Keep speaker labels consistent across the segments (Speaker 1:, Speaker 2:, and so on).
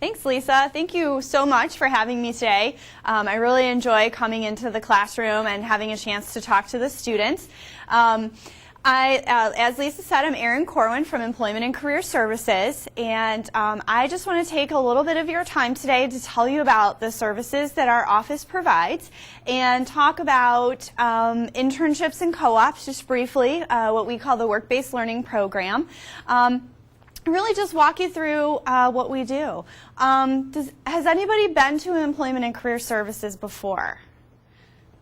Speaker 1: Thanks, Lisa. Thank you so much for having me today. I really enjoy coming into the classroom and having a chance to talk to the students. As Lisa said, I'm Erin Corwin from Employment and Career Services, and I just want to take a little bit of your time today to tell you about the services that our office provides and talk about internships and co-ops, just briefly, what we call the work-based learning program. Really just walk you through what we do. Has anybody been to Employment and Career Services before?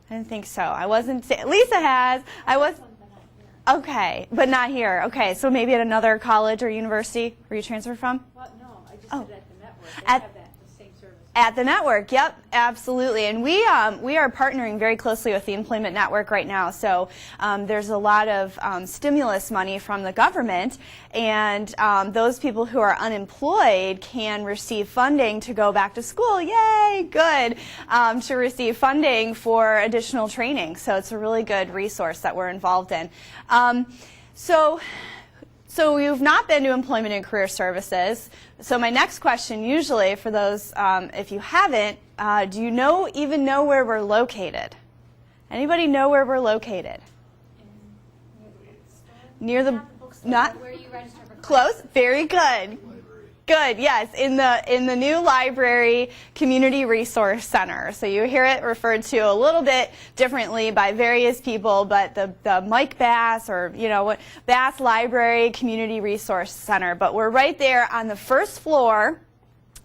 Speaker 1: I didn't think so. I wasn't. Lisa has. I was. Okay, but not here. Okay, so maybe at another college or university where you transferred from?
Speaker 2: Well, no, I just did at the network. They have that, the same service.
Speaker 1: At the network, yep, absolutely. And we are partnering very closely with the Employment Network right now. So there's a lot of stimulus money from the government, and those people who are unemployed can receive funding to go back to school. Yay, good, to receive funding for additional training. So it's a really good resource that we're involved in. So you've not been to Employment and Career Services. So my next question, usually for those, if you haven't, do you even know where we're located? Anybody know where we're located? Near the not
Speaker 2: where you register for
Speaker 1: close. Very good. Good, yes, in the new library community resource center. So you hear it referred to a little bit differently by various people, but the Mike Bass, or Bass Library Community Resource Center. But we're right there on the first floor.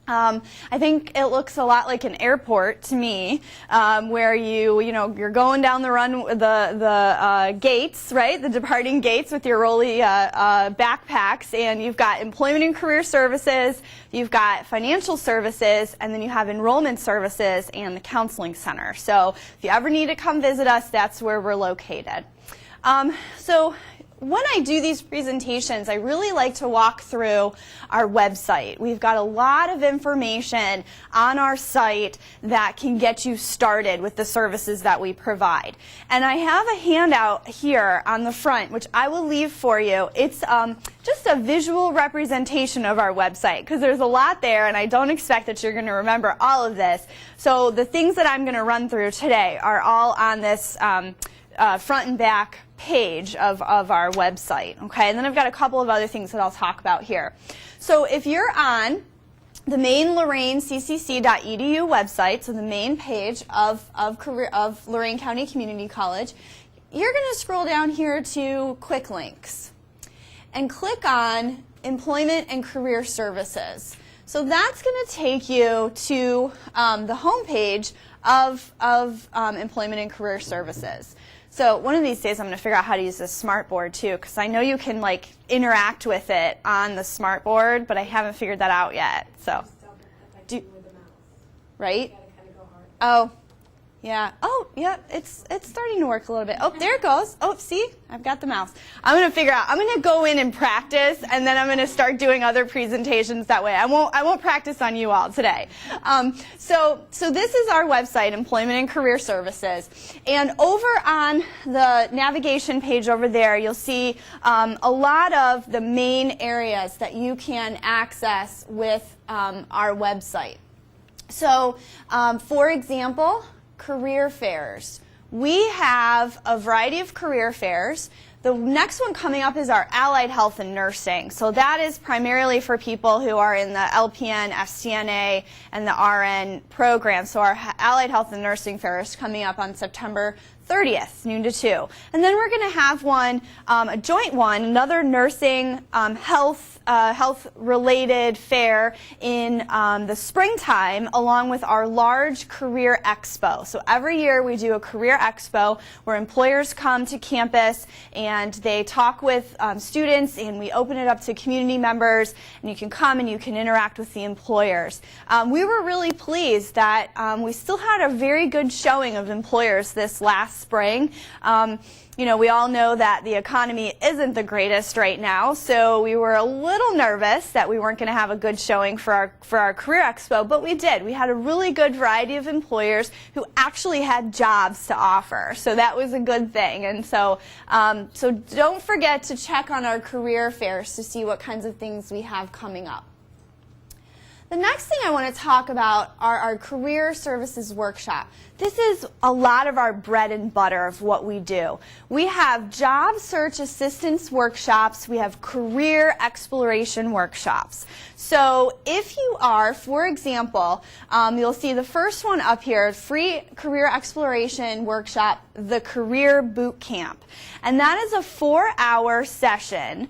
Speaker 1: I think it looks a lot like an airport to me, where you're going down the gates, right? The departing gates with your rolly backpacks, and you've got Employment and Career Services, you've got Financial Services, and then you have Enrollment Services and the Counseling Center. So if you ever need to come visit us, that's where we're located. So when I do these presentations, I really like to walk through our website. We've got a lot of information on our site that can get you started with the services that we provide. And I have a handout here on the front, which I will leave for you. It's just a visual representation of our website, because there's a lot there, and I don't expect that you're going to remember all of this. So the things that I'm going to run through today are all on this front and back page of our website, okay? And then I've got a couple of other things that I'll talk about here. So if you're on the main LoraineCCC.edu website, so the main page of Lorain County Community College, you're going to scroll down here to Quick Links and click on Employment and Career Services. So that's going to take you to the home page of Employment and Career Services. So one of these days I'm going to figure out how to use this smart board too, because I know you can interact with it on the smart board, but I haven't figured that out yet. So, right? Oh, yeah. Oh, yeah. It's starting to work a little bit. Oh, there it goes. Oh, see, I've got the mouse. I'm going to figure out. I'm going to go in and practice, and then I'm going to start doing other presentations that way. I won't practice on you all today. So this is our website, Employment and Career Services, and over on the navigation page over there, you'll see a lot of the main areas that you can access with our website. So, for example, career fairs. We have a variety of career fairs. The next one coming up is our Allied Health and Nursing. So that is primarily for people who are in the LPN, SCNA, and the RN program. So our Allied Health and Nursing Fair is coming up on September 30th, noon to 2. And then we're going to have one, a joint one, another nursing health-related fair in the springtime, along with our large career expo. So every year we do a career expo where employers come to campus and they talk with students, and we open it up to community members, and you can come and you can interact with the employers. We were really pleased that we still had a very good showing of employers this last spring. We all know that the economy isn't the greatest right now, so we were a little nervous that we weren't going to have a good showing for our Career Expo, but we did. We had a really good variety of employers who actually had jobs to offer, so that was a good thing. And so don't forget to check on our career fairs to see what kinds of things we have coming up. The next thing I want to talk about are our career services workshop. This is a lot of our bread and butter of what we do. We have job search assistance workshops. We have career exploration workshops. So if you are, for example, you'll see the first one up here, free career exploration workshop, the Career Boot Camp. And that is a 4-hour session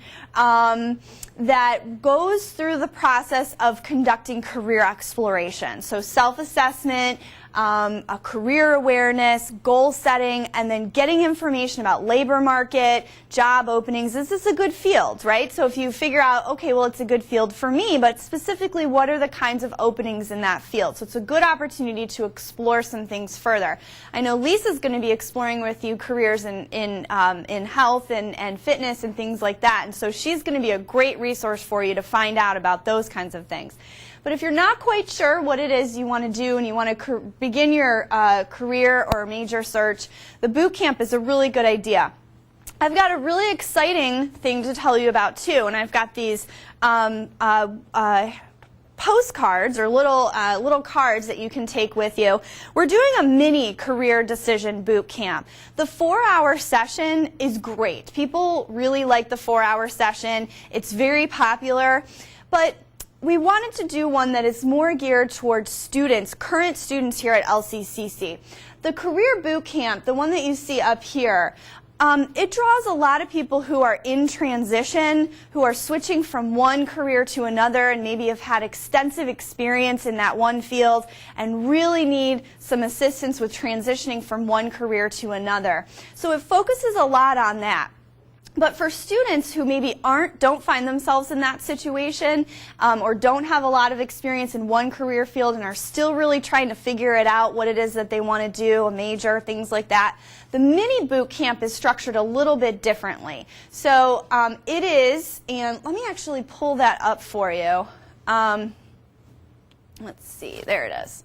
Speaker 1: that goes through the process of conducting career exploration. So self-assessment, a career awareness, goal setting, and then getting information about labor market, job openings. Is this a good field, right? So if you figure out, okay, well, it's a good field for me, but specifically, what are the kinds of openings in that field? So it's a good opportunity to explore some things further. I know Lisa's going to be exploring with you careers in health and fitness and things like that, and so she's going to be a great resource for you to find out about those kinds of things. But if you're not quite sure what it is you want to do and you want to begin your career or major search, the boot camp is a really good idea. I've got a really exciting thing to tell you about too, and I've got these postcards or little cards that you can take with you. We're doing a mini career decision boot camp. The 4-hour session is great. People really like the 4-hour session. It's very popular, but we wanted to do one that is more geared towards students, current students here at LCCC. The Career Boot Camp, the one that you see up here, it draws a lot of people who are in transition, who are switching from one career to another and maybe have had extensive experience in that one field and really need some assistance with transitioning from one career to another. So it focuses a lot on that. But for students who maybe don't find themselves in that situation or don't have a lot of experience in one career field and are still really trying to figure it out, what it is that they want to do, a major, things like that, the mini boot camp is structured a little bit differently. So it is, and let me actually pull that up for you. Let's see, there it is.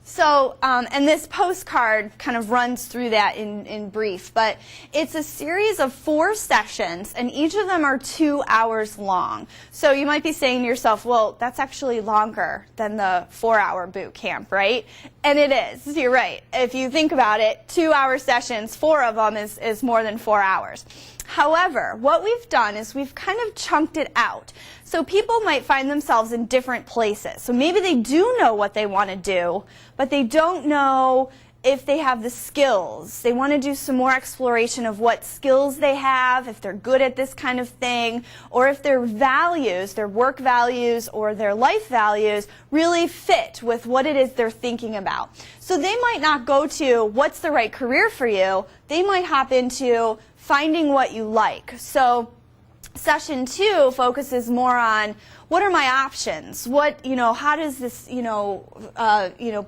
Speaker 1: So, and this postcard kind of runs through that in brief, but it's a series of 4 sessions, and each of them are 2 hours long. So you might be saying to yourself, well, that's actually longer than the 4-hour boot camp, right? And it is, you're right. If you think about it, 2-hour sessions, 4 of them is more than 4 hours. However, what we've done is we've kind of chunked it out. So people might find themselves in different places. So maybe they do know what they want to do, but they don't know if they have the skills. They want to do some more exploration of what skills they have, if they're good at this kind of thing, or if their values, their work values or their life values really fit with what it is they're thinking about. So they might not go to what's the right career for you. They might hop into finding what you like. So session 2 focuses more on what are my options? What, how does this,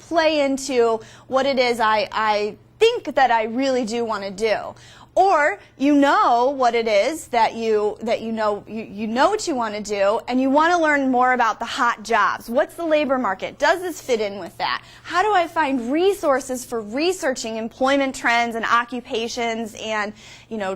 Speaker 1: play into what it is I think that I really do want to do? Or you know what it is that you know what you want to do, and you want to learn more about the hot jobs. What's the labor market? Does this fit in with that? How do I find resources for researching employment trends and occupations and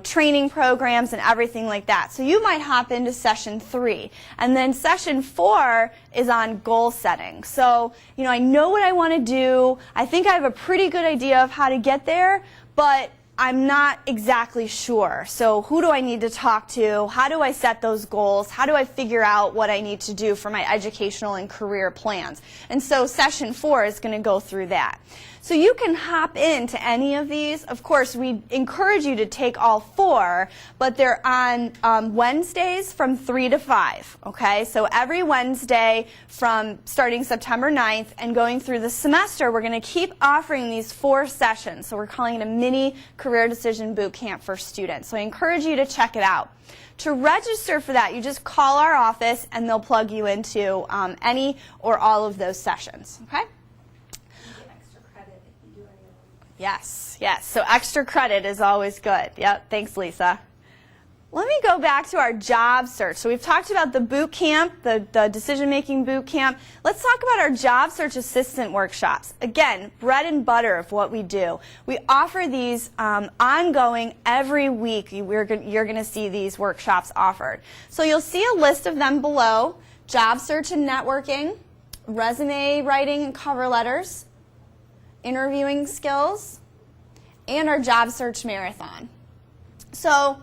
Speaker 1: training programs and everything like that? So you might hop into session 3, and then session 4 is on goal setting. So I know what I want to do. I think I have a pretty good idea of how to get there, but I'm not exactly sure. So who do I need to talk to? How do I set those goals? How do I figure out what I need to do for my educational and career plans? And so session 4 is going to go through that. So you can hop into any of these. Of course, we encourage you to take all 4, but they're on Wednesdays from 3 to 5. Okay, so every Wednesday from starting September 9th and going through the semester, we're going to keep offering these 4 sessions. So we're calling it a mini career decision boot camp for students. So I encourage you to check it out. To register for that, you just call our office and they'll plug you into any or all of those sessions. Okay? Yes, yes. So extra credit is always good. Yep, thanks, Lisa. Let me go back to our job search. So we've talked about the boot camp, the decision-making boot camp. Let's talk about our job search assistant workshops. Again, bread and butter of what we do. We offer these ongoing every week. You're going to see these workshops offered. So you'll see a list of them below: job search and networking, resume writing and cover letters, interviewing skills, and our job search marathon. So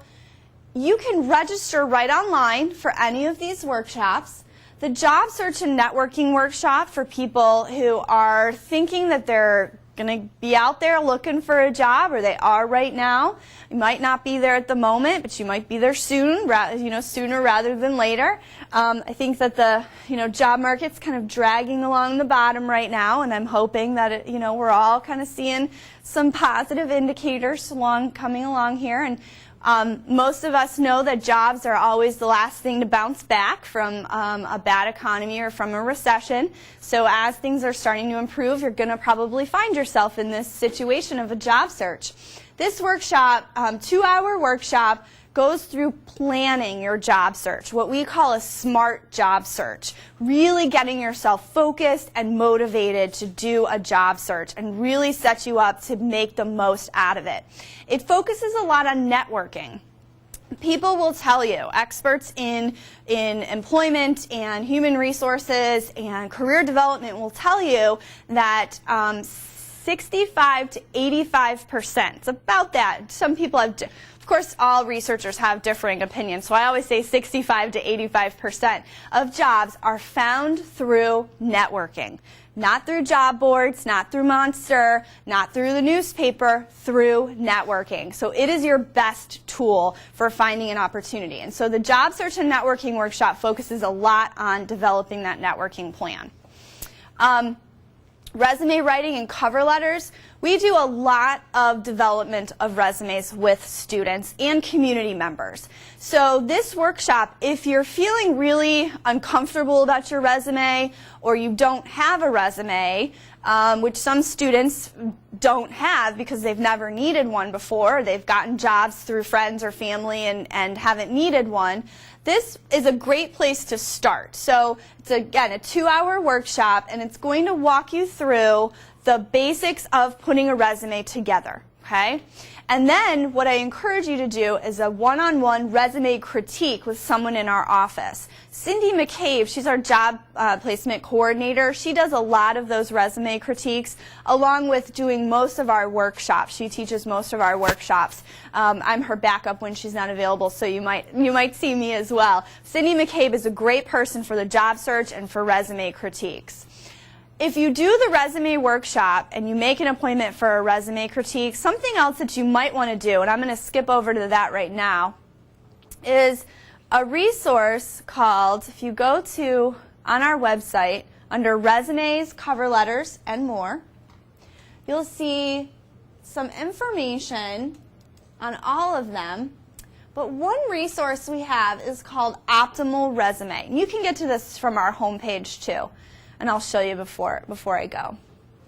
Speaker 1: you can register right online for any of these workshops. The job search and networking workshop for people who are thinking that they're going to be out there looking for a job, or they are right now. You might not be there at the moment, but you might be there soon, sooner rather than later. I think that the job market's kind of dragging along the bottom right now, and I'm hoping that we're all kind of seeing some positive indicators coming along here. And most of us know that jobs are always the last thing to bounce back from a bad economy or from a recession. So as things are starting to improve, you're going to probably find yourself in this situation of a job search. This workshop, 2-hour workshop, goes through planning your job search, what we call a smart job search, really getting yourself focused and motivated to do a job search and really set you up to make the most out of it. It focuses a lot on networking. People will tell you, experts in employment and human resources and career development will tell you that 65 to 85%, it's about that. Some people have, of course, all researchers have differing opinions, so I always say 65 to 85% of jobs are found through networking. Not through job boards, not through Monster, not through the newspaper, through networking. So it is your best tool for finding an opportunity. And so the job search and networking workshop focuses a lot on developing that networking plan. Resume writing and cover letters. We do a lot of development of resumes with students and community members. So this workshop, if you're feeling really uncomfortable about your resume or you don't have a resume, which some students don't have because they've never needed one before, they've gotten jobs through friends or family and haven't needed one, this is a great place to start. So it's, again, a 2-hour workshop, and it's going to walk you through the basics of putting a resume together, okay? And then what I encourage you to do is a one-on-one resume critique with someone in our office. Cindy McCabe, she's our job placement coordinator. She does a lot of those resume critiques along with doing most of our workshops. She teaches most of our workshops. I'm her backup when she's not available, so you might see me as well. Cindy McCabe is a great person for the job search and for resume critiques. If you do the resume workshop and you make an appointment for a resume critique, something else that you might want to do, and I'm going to skip over to that right now, is a resource called, if you go to, on our website, under resumes, cover letters, and more, you'll see some information on all of them. But one resource we have is called Optimal Resume. And you can get to this from our homepage too. And I'll show you before I go.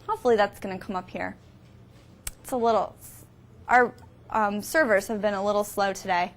Speaker 1: Hopefully that's going to come up here. It's a little, our servers have been a little slow today.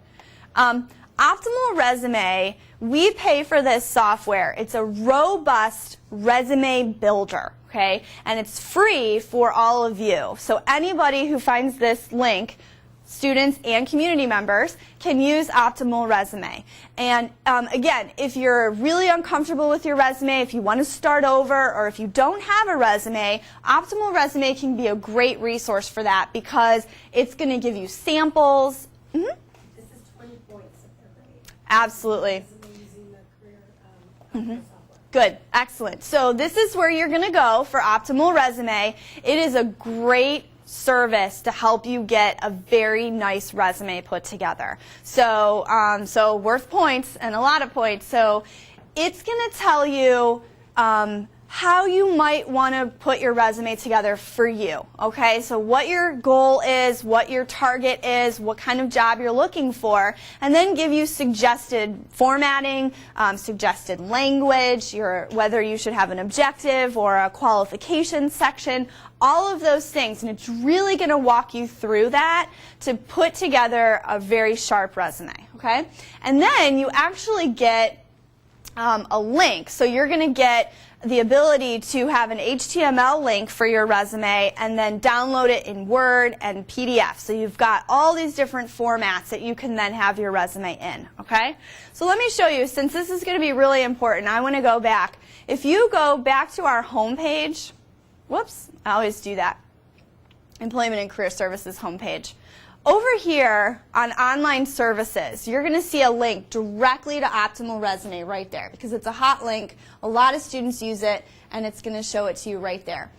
Speaker 1: Optimal Resume, we pay for this software. It's a robust resume builder, okay? And it's free for all of you. So anybody who finds this link, students and community members, can use Optimal Resume. And again, if you're really uncomfortable with your resume, if you want to start over, or if you don't have a resume, Optimal Resume can be a great resource for that because it's going to give you samples.
Speaker 2: This is 20 points if they're great.
Speaker 1: Absolutely.
Speaker 2: This is amazing, the career software.
Speaker 1: Good. Excellent. So this is where you're going to go for Optimal Resume. It is a great service to help you get a very nice resume put together. So, so worth points and a lot of points. So it's going to tell you how you might want to put your resume together for you. Okay, so what your goal is, what your target is, what kind of job you're looking for, and then give you suggested formatting, suggested language, whether you should have an objective or a qualification section, all of those things. And it's really going to walk you through that to put together a very sharp resume. Okay, and then you actually get a link. So you're going to get the ability to have an HTML link for your resume and then download it in Word and PDF. So you've got all these different formats that you can then have your resume in. Okay? So let me show you, since this is going to be really important, I want to go back if you go back to our homepage, whoops, I always do that, Employment and Career Services homepage. Over here on online services, you're going to see a link directly to Optimal Resume right there because it's a hot link. A lot of students use it, and it's going to show it to you right there.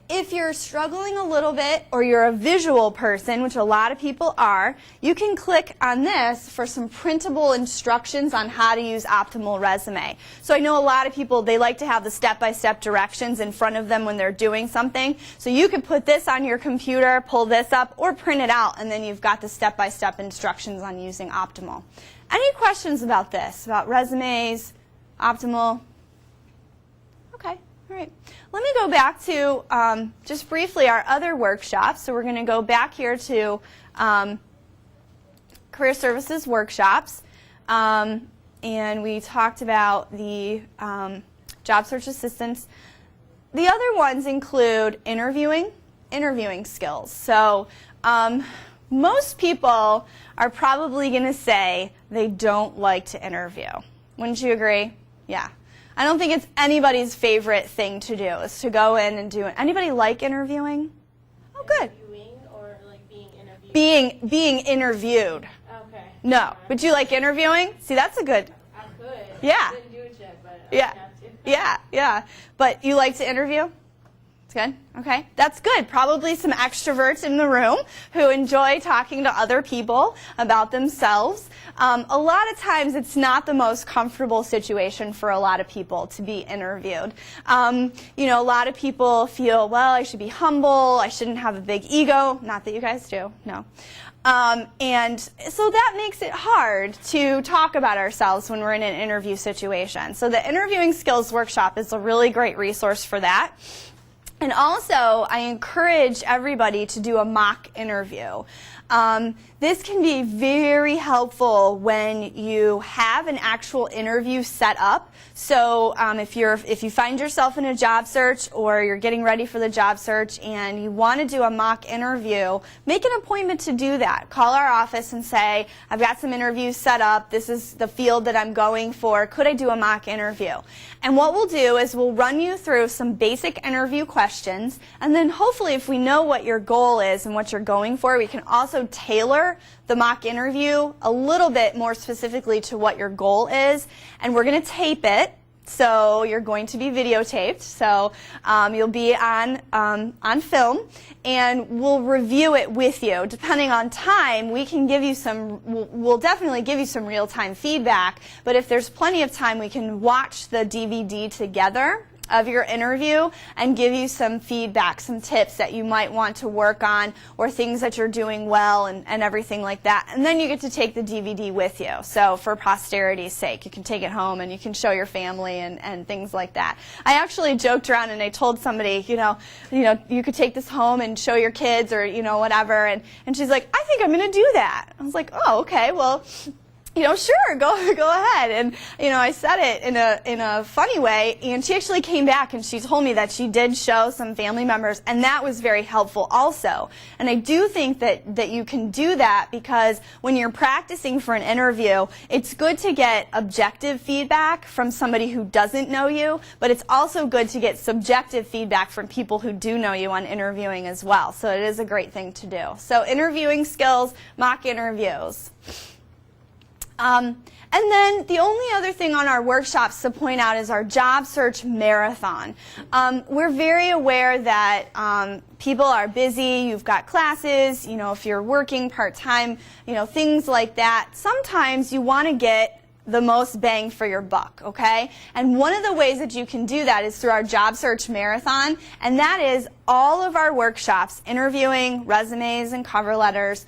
Speaker 1: If you're struggling a little bit or you're a visual person, which a lot of people are, you can click on this for some printable instructions on how to use Optimal Resume. So I know a lot of people, they like to have the step-by-step directions in front of them when they're doing something. So you could put this on your computer, pull this up, or print it out, and then you've got the step-by-step instructions on using Optimal. Any questions about this, about resumes, Optimal? Okay. All right. Let me go back to just briefly our other workshops. So we're going to go back here to Career Services workshops. And we talked about the job search assistance. The other ones include interviewing skills. So most people are probably going to say they don't like to interview. Wouldn't you agree? Yeah. I don't think it's anybody's favorite thing to do is to go in and do it. Anybody like interviewing? Oh, good.
Speaker 3: Interviewing or like being interviewed?
Speaker 1: Being interviewed.
Speaker 3: Okay.
Speaker 1: No. Would you like interviewing? See, that's a good.
Speaker 3: I could.
Speaker 1: Yeah.
Speaker 3: I didn't do it yet, but I
Speaker 1: Yeah.
Speaker 3: have to.
Speaker 1: Yeah. But you like to interview? It's good? Okay. That's good. Probably some extroverts in the room who enjoy talking to other people about themselves. A lot of times it's not the most comfortable situation for a lot of people to be interviewed. You know, a lot of people feel, well, I should be humble, I shouldn't have a big ego. Not that you guys do, no. And so that makes it hard to talk about ourselves when we're in an interview situation. So the Interviewing Skills Workshop is a really great resource for that. And also, I encourage everybody to do a mock interview. This can be very helpful when you have an actual interview set up. So if you find yourself in a job search or you're getting ready for the job search and you want to do a mock interview, make an appointment to do that. Call our office and say, I've got some interviews set up. This is the field that I'm going for. Could I do a mock interview? And what we'll do is we'll run you through some basic interview questions, and then hopefully if we know what your goal is and what you're going for, we can also tailor the mock interview a little bit more specifically to what your goal is. And we're going to tape it, so you're going to be videotaped. So you'll be on film, and we'll review it with you. Depending on time, we can give you some. We'll definitely give you some real-time feedback. But if there's plenty of time, we can watch the DVD together of your interview and give you some feedback, some tips that you might want to work on or things that you're doing well and everything like that. And then you get to take the DVD with you. So for posterity's sake, you can take it home and you can show your family and things like that. I actually joked around and I told somebody, you know, you could take this home and show your kids or, whatever. And she's like, I think I'm going to do that. I was like, oh, okay, well, sure, go ahead. And, I said it in a funny way, and she actually came back and she told me that she did show some family members, and that was very helpful also. And I do think that you can do that because when you're practicing for an interview, it's good to get objective feedback from somebody who doesn't know you, but it's also good to get subjective feedback from people who do know you on interviewing as well. So it is a great thing to do. So interviewing skills, mock interviews. And then the only other thing on our workshops to point out is our job search marathon. We're very aware that people are busy, you've got classes, if you're working part-time, things like that. Sometimes you want to get the most bang for your buck, okay? And one of the ways that you can do that is through our job search marathon, and that is all of our workshops, interviewing, resumes, and cover letters,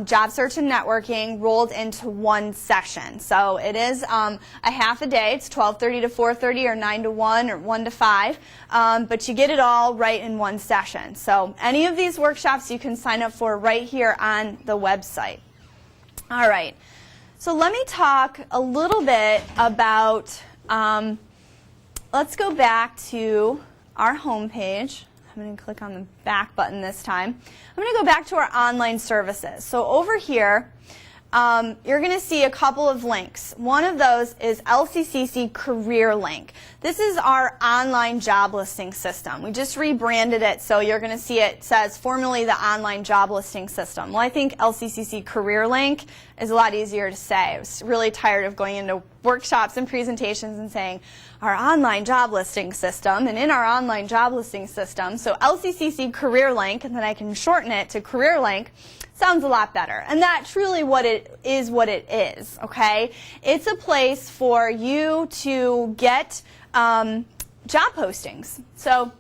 Speaker 1: job search and networking rolled into one session. So it is a half a day. It's 12:30 to 4:30 or 9 to 1 or 1 to 5. But you get it all right in one session. So any of these workshops you can sign up for right here on the website. All right. So let me talk a little bit about, let's go back to our home page. I'm going to click on the back button this time. I'm going to go back to our online services. So over here, you're going to see a couple of links. One of those is LCCC Career Link. This is our online job listing system. We just rebranded it, so you're going to see it says formerly the online job listing system. Well, I think LCCC Career Link is a lot easier to say. I was really tired of going into workshops and presentations and saying our online job listing system, and in our online job listing system, so LCCC Career Link, and then I can shorten it to Career Link, sounds a lot better. And that truly what it is, okay? It's a place for you to get job postings. So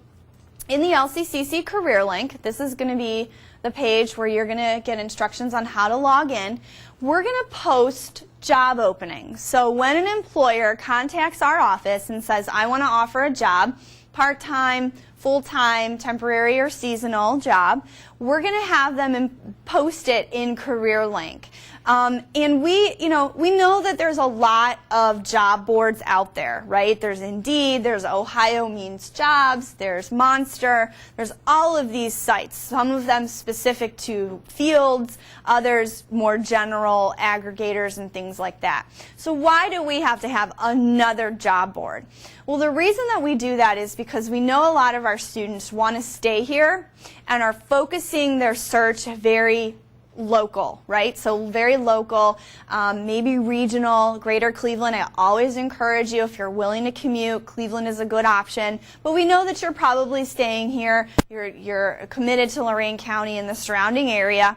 Speaker 1: in the LCCC Career Link, this is going to be the page where you're going to get instructions on how to log in. We're going to post job openings. So when an employer contacts our office and says, I want to offer a job, part-time, full-time, temporary, or seasonal job, we're going to have them post it in Career Link. And we know that there's a lot of job boards out there, right? There's Indeed, there's Ohio Means Jobs, there's Monster, there's all of these sites, some of them specific to fields, others more general aggregators and things like that. So why do we have to have another job board? Well, the reason that we do that is because we know a lot of our students want to stay here and are focusing their search very local, right? So very local, maybe regional, greater Cleveland. I always encourage you, if you're willing to commute, Cleveland is a good option. But we know that you're probably staying here. You're committed to Lorain County and the surrounding area.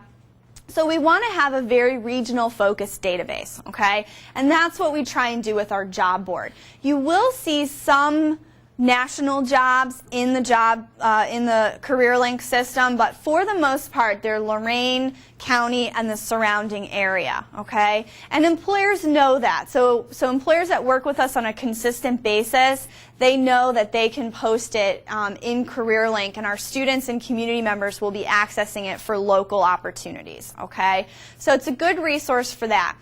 Speaker 1: So we want to have a very regional focused database, okay? And that's what we try and do with our job board. You will see some national jobs in the Career Link system, but for the most part, they're Lorain County and the surrounding area, okay? And employers know that. So employers that work with us on a consistent basis, they know that they can post it in Career Link, and our students and community members will be accessing it for local opportunities, okay? So it's a good resource for that.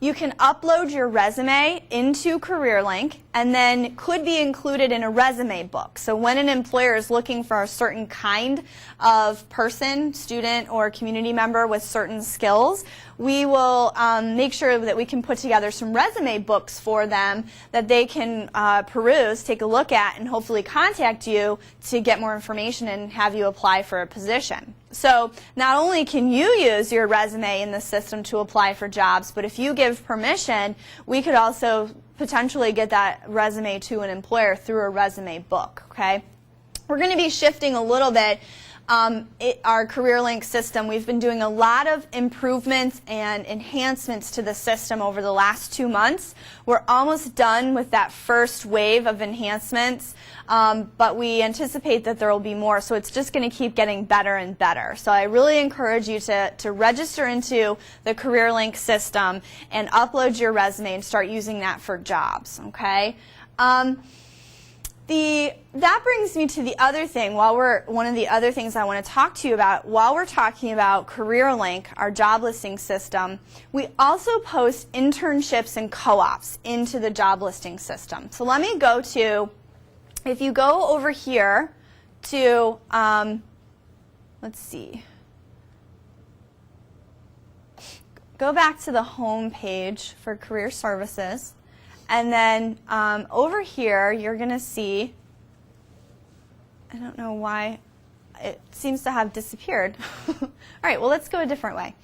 Speaker 1: You can upload your resume into Career Link and then could be included in a resume book. So when an employer is looking for a certain kind of person, student, or community member with certain skills, we will make sure that we can put together some resume books for them that they can peruse, take a look at, and hopefully contact you to get more information and have you apply for a position. So not only can you use your resume in the system to apply for jobs, but if you give permission, we could also potentially get that resume to an employer through a resume book, okay? We're going to be shifting a little bit our Career Link system. We've been doing a lot of improvements and enhancements to the system over the last 2 months. We're almost done with that first wave of enhancements, but we anticipate that there will be more, so it's just going to keep getting better and better. So I really encourage you to register into the Career Link system and upload your resume and start using that for jobs, okay? That brings me to the other thing. One of the other things I want to talk to you about while we're talking about Career Link, our job listing system, we also post internships and co-ops into the job listing system. So let me go to, if you go over here to, let's see, go back to the home page for Career Services. And then over here, you're going to see, I don't know why, it seems to have disappeared. All right, well, let's go a different way.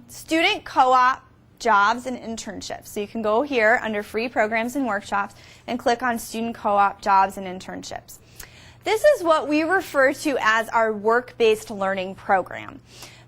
Speaker 1: Student co-op jobs and internships. So you can go here under free programs and workshops and click on student co-op jobs and internships. This is what we refer to as our work-based learning program.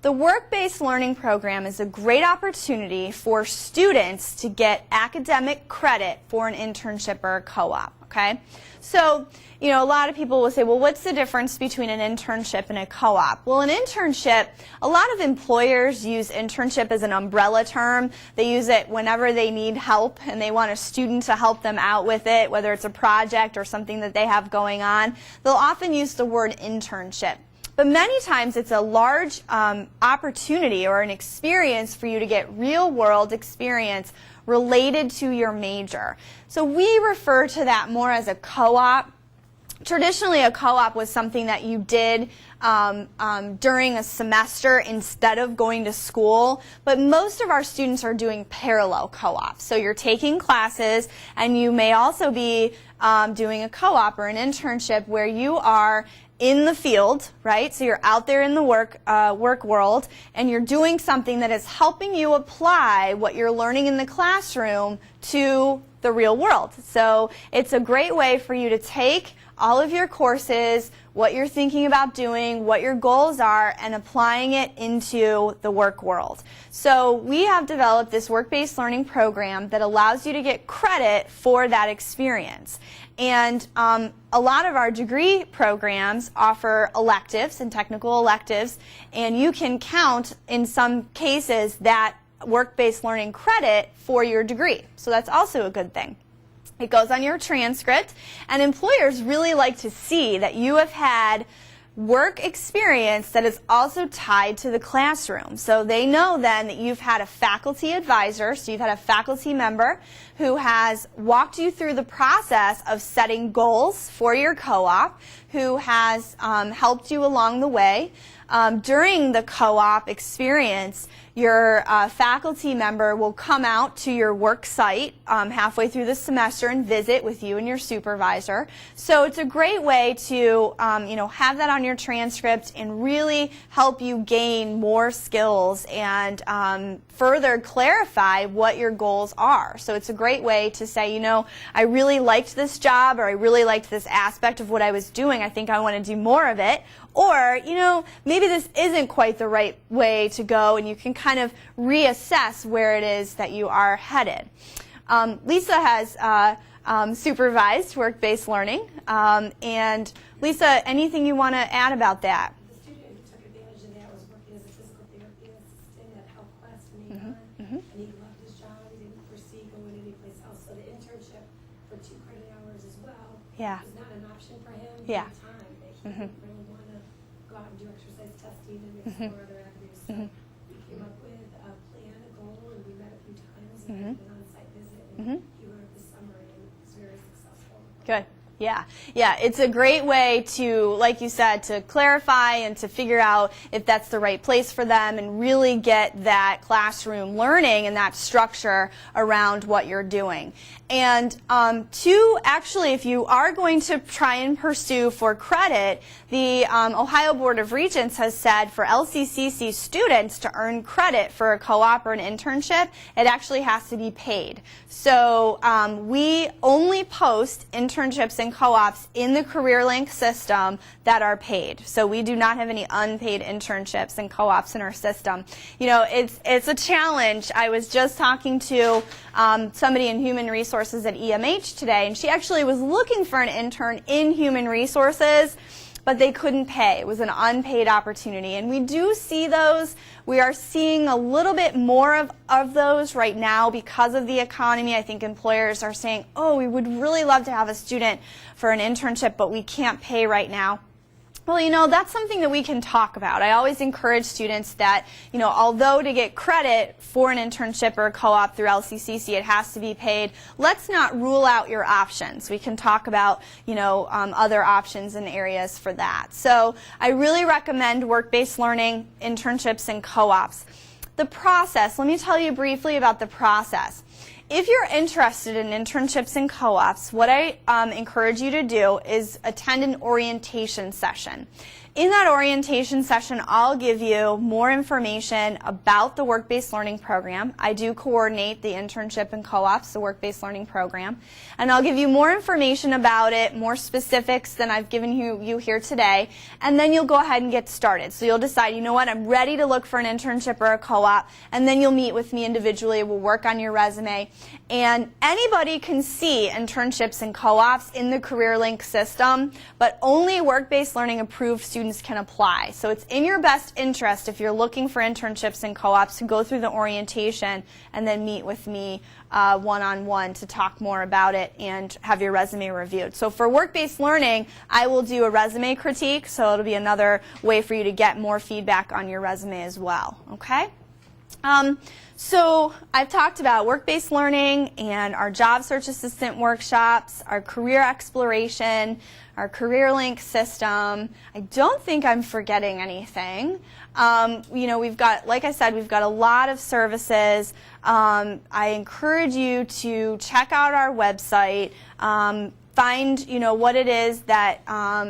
Speaker 1: The work-based learning program is a great opportunity for students to get academic credit for an internship or a co-op, okay? So, a lot of people will say, well, what's the difference between an internship and a co-op? Well, an internship, a lot of employers use internship as an umbrella term. They use it whenever they need help and they want a student to help them out with it, whether it's a project or something that they have going on. They'll often use the word internship. But many times it's a large opportunity or an experience for you to get real-world experience related to your major. So we refer to that more as a co-op traditionally a co-op was something that you did during a semester instead of going to school, but most of our students are doing parallel co-ops. So you're taking classes, and you may also be doing a co-op or an internship where you are in the field, right? So you're out there in the work world, and you're doing something that is helping you apply what you're learning in the classroom to the real world. So it's a great way for you to take all of your courses, what you're thinking about doing, what your goals are, and applying it into the work world. So we have developed this work-based learning program that allows you to get credit for that experience. And a lot of our degree programs offer electives and technical electives, and you can count, in some cases, that work-based learning credit for your degree. So that's also a good thing. It goes on your transcript, and employers really like to see that you have had work experience that is also tied to the classroom. So they know then that you've had a faculty advisor, so you've had a faculty member who has walked you through the process of setting goals for your co-op, who has helped you along the way. During the co-op experience, your faculty member will come out to your work site halfway through the semester and visit with you and your supervisor. So it's a great way to have that on your transcript and really help you gain more skills and further clarify what your goals are. So it's a great way to say, I really liked this job, or I really liked this aspect of what I was doing. I think I want to do more of it. Or, maybe this isn't quite the right way to go, and you can kind of reassess where it is that you are headed. Lisa has supervised work-based learning. And Lisa, anything you want to add about that?
Speaker 2: The student who took advantage of that was working as a physical therapy assistant at Health Quest in Erin, and he loved his job. He didn't foresee going anyplace else. So the internship for 2 credit hours as well was not an option for him.
Speaker 1: Yeah.
Speaker 2: At the time, that he didn't really want to go out and do exercise testing and explore other avenues. So we came up with a plan, a goal, and we met a few times and did an on-site visit. And he wrote the summary, and it was very successful.
Speaker 1: Good. Yeah, it's a great way to, like you said, to clarify and to figure out if that's the right place for them and really get that classroom learning and that structure around what you're doing. And actually, if you are going to try and pursue for credit, the Ohio Board of Regents has said for LCCC students to earn credit for a co-op or an internship, it actually has to be paid. So we only post internships and co-ops in the CareerLink system that are paid. So we do not have any unpaid internships and co-ops in our system. It's a challenge. I was just talking to somebody in human resources at EMH today, and she actually was looking for an intern in human resources, but they couldn't pay. It was an unpaid opportunity. And we do see those. We are seeing a little bit more of those right now because of the economy. I think employers are saying, oh, we would really love to have a student for an internship, but we can't pay right now. Well, that's something that we can talk about. I always encourage students that, although to get credit for an internship or a co-op through LCCC, it has to be paid, let's not rule out your options. We can talk about, other options and areas for that. So I really recommend work-based learning, internships, and co-ops. The process, let me tell you briefly about the process. If you're interested in internships and co-ops, what I encourage you to do is attend an orientation session. In that orientation session, I'll give you more information about the work-based learning program. I do coordinate the internship and co-ops, the work-based learning program. And I'll give you more information about it, more specifics than I've given you here today. And then you'll go ahead and get started. So you'll decide, I'm ready to look for an internship or a co-op. And then you'll meet with me individually. We'll work on your resume. And anybody can see internships and co-ops in the CareerLink system, but only work-based learning approved students can apply. So it's in your best interest, if you're looking for internships and co-ops, to go through the orientation and then meet with me one-on-one to talk more about it and have your resume reviewed. So for work-based learning, I will do a resume critique, so it'll be another way for you to get more feedback on your resume as well. Okay? So I've talked about work-based learning and our job search assistant workshops, our career exploration, our career link system. I don't think I'm forgetting anything. We've got, like I said, we've got a lot of services. I encourage you to check out our website. Find what it is that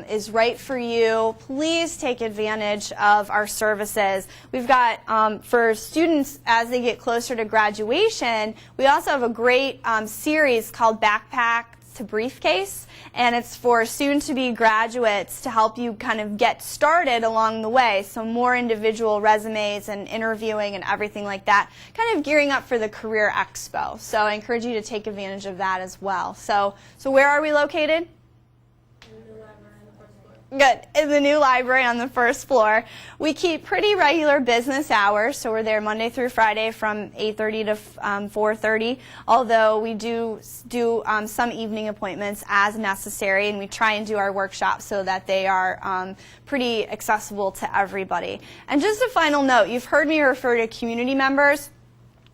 Speaker 1: is right for you. Please take advantage of our services. We've got for students as they get closer to graduation, we also have a great series called Backpack to Briefcase, and it's for soon-to-be graduates to help you kind of get started along the way. So more individual resumes and interviewing and everything like that, kind of gearing up for the Career Expo. So I encourage you to take advantage of that as well. So where are we located? Good. In the new library on the first floor. We keep pretty regular business hours, so we're there Monday through Friday from 8:30 to 4:30, although we do some evening appointments as necessary, and we try and do our workshops so that they are pretty accessible to everybody. And just a final note, you've heard me refer to community members.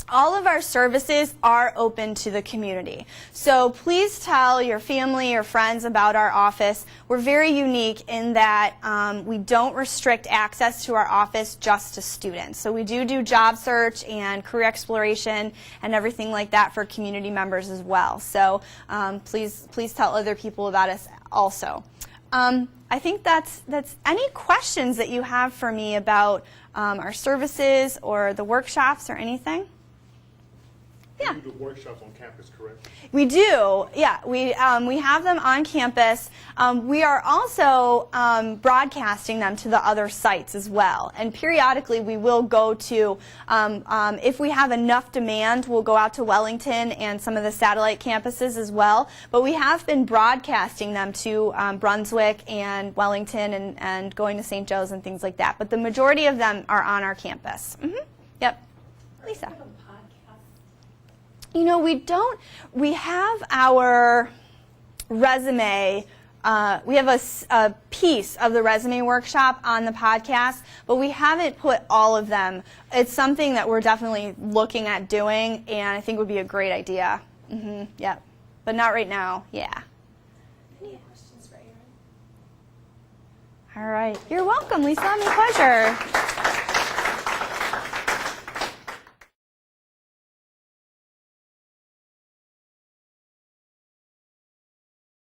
Speaker 1: All of our services are open to the community. So please tell your family or friends about our office. We're very unique in that we don't restrict access to our office just to students. So we do job search and career exploration and everything like that for community members as well. So please tell other people about us also. I think that's any questions that you have for me about our services or the workshops or anything? Yeah.
Speaker 4: You do workshops on campus, correct?
Speaker 1: We do, yeah. We have them on campus. We are also broadcasting them to the other sites as well. And periodically we will go to, if we have enough demand, we'll go out to Wellington and some of the satellite campuses as well. But we have been broadcasting them to Brunswick and Wellington and going to St. Joe's and things like that. But the majority of them are on our campus. Yep. Lisa. We have our resume, we have a piece of the resume workshop on the podcast, but we haven't put all of them. It's something that we're definitely looking at doing, and I think would be a great idea. Yep. But not right now, yeah.
Speaker 2: Any questions for Erin?
Speaker 1: All right. You're welcome, Lisa. My pleasure.